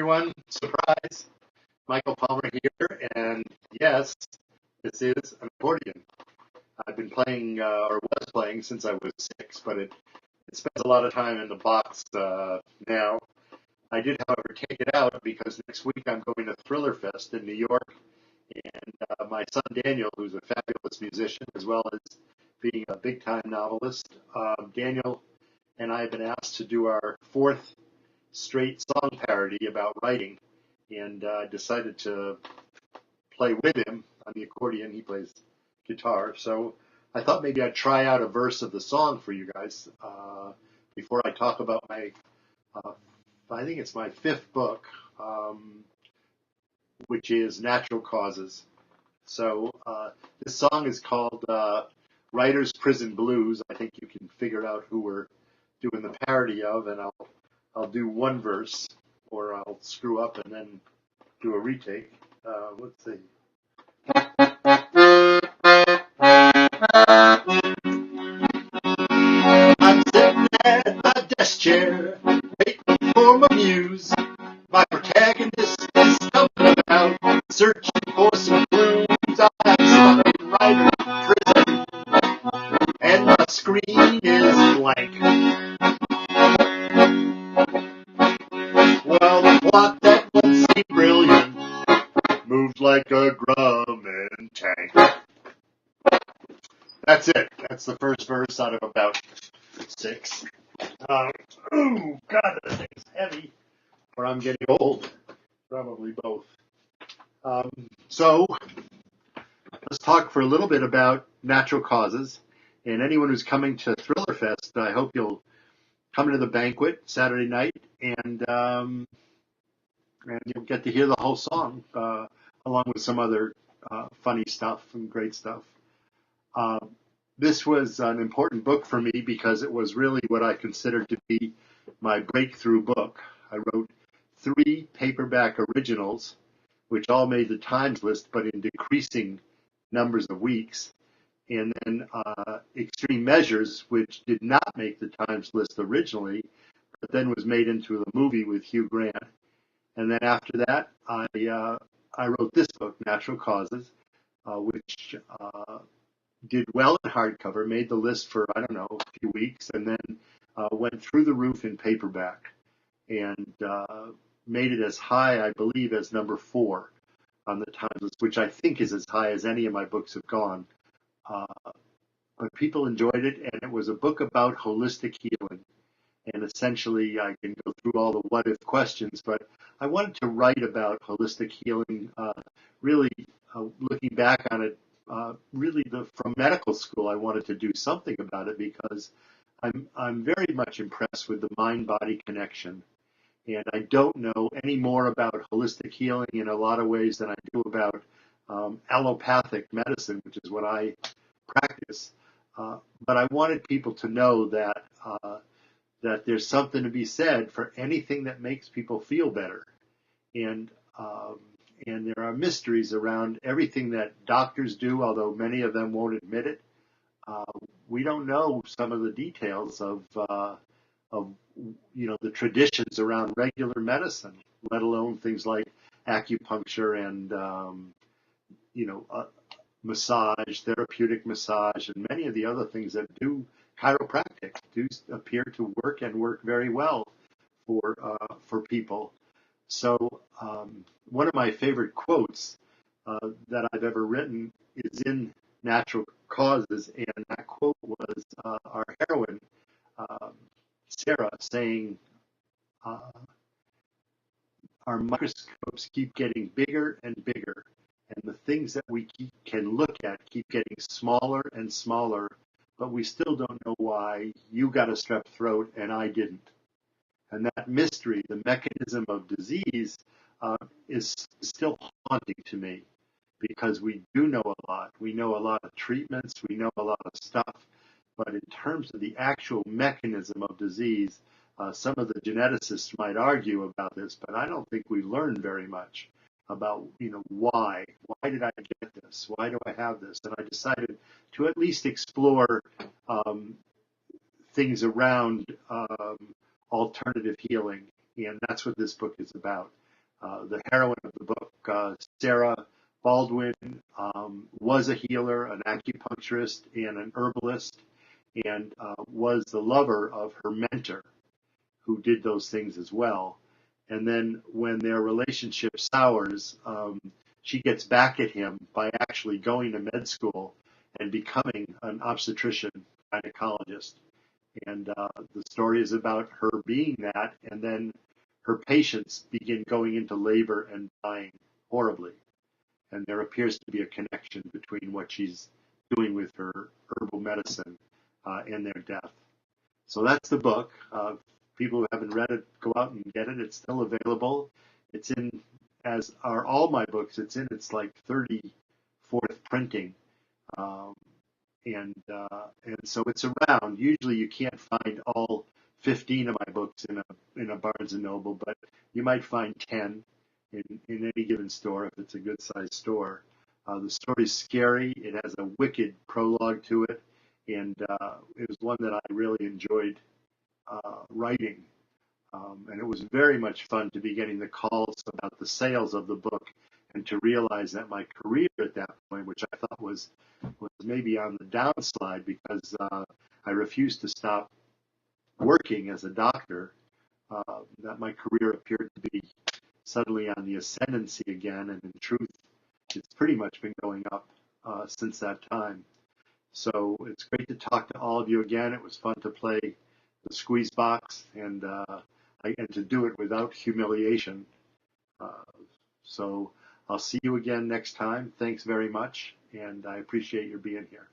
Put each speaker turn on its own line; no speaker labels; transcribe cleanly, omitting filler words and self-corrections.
everyone. Surprise. Michael Palmer here, and yes, this is an accordion. I've been playing, or was playing, since I was 6, but it spends a lot of time in the box now. I did, however, take it out because next week I'm going to Thriller Fest in New York, and my son Daniel, who's a fabulous musician as well as being a big-time novelist, Daniel and I have been asked to do our 4th straight song parody about writing, and decided to play with him on the accordion. He plays guitar, so I thought maybe I'd try out a verse of the song for you guys before I talk about my, I think it's my 5th book, which is Natural Causes. So this song is called Writer's Prison Blues. I think you can figure out who we're doing the parody of, and I'll do one verse, or I'll screw up and then do a retake. Let's see. I'm sitting at my desk chair, waiting for my muse. My protagonist is stumbling about, searching for some clues. I'm stuck in writer's prison, and my screen is blank. Well, the plot that once seemed brilliant moved like a Grumman tank. That's it. That's the first verse out of about 6. Ooh, God, that thing's heavy. Or I'm getting old. Probably both. So let's talk for a little bit about Natural Causes. And anyone who's coming to Thriller Fest, I hope you'll come to the banquet Saturday night, and you'll get to hear the whole song, along with some other funny stuff and great stuff. This was an important book for me because it was really what I considered to be my breakthrough book. I wrote 3 paperback originals, which all made the Times list, but in decreasing numbers of weeks. And then Extreme Measures, which did not make the Times list originally, but then was made into a movie with Hugh Grant. And then after that, I wrote this book, Natural Causes, which did well in hardcover, made the list for, I don't know, a few weeks, and then went through the roof in paperback, and made it as high, I believe, as number 4 on the Times list, which I think is as high as any of my books have gone. But people enjoyed it, and it was a book about holistic healing. And essentially, I can go through all the what-if questions, but I wanted to write about holistic healing, really looking back on it. Really, from medical school, I wanted to do something about it because I'm very much impressed with the mind-body connection, and I don't know any more about holistic healing in a lot of ways than I do about allopathic medicine, which is what I practice. But I wanted people to know that there's something to be said for anything that makes people feel better, and there are mysteries around everything that doctors do, although many of them won't admit it. We don't know some of the details of the traditions around regular medicine, let alone things like acupuncture and massage, therapeutic massage, and many of the other things that do chiropractic do appear to work and work very well for people. So one of my favorite quotes that I've ever written is in Natural Causes, and that quote was our heroine, Sarah, saying, our microscopes keep getting bigger and bigger, and the things that we can look at keep getting smaller and smaller, but we still don't know why you got a strep throat and I didn't. And that mystery, the mechanism of disease, is still haunting to me, because we do know a lot. We know a lot of treatments, we know a lot of stuff, but in terms of the actual mechanism of disease, some of the geneticists might argue about this, but I don't think we learned very much about, why did I get this? Why do I have this? And I decided to at least explore things around alternative healing, and that's what this book is about. The heroine of the book, Sarah Baldwin, was a healer, an acupuncturist, and an herbalist, and was the lover of her mentor, who did those things as well. And then when their relationship sours, she gets back at him by actually going to med school and becoming an obstetrician gynecologist. And the story is about her being that, and then her patients begin going into labor and dying horribly. And there appears to be a connection between what she's doing with her herbal medicine and their death. So that's the book. People who haven't read it, go out and get it. It's still available. It's in, as are all my books, it's in its like 34th printing. Um, and so it's around. Usually you can't find all 15 of my books in a Barnes and Noble, but you might find 10 in any given store if it's a good sized store. The story's scary. It has a wicked prologue to it, and it was one that I really enjoyed writing. And it was very much fun to be getting the calls about the sales of the book and to realize that my career at that point, which I thought was maybe on the downslide because I refused to stop working as a doctor, that my career appeared to be suddenly on the ascendancy again. And in truth, it's pretty much been going up since that time. So it's great to talk to all of you again. It was fun to play the squeeze box and to do it without humiliation. Uh, so I'll see you again next time. Thanks very much, and I appreciate your being here.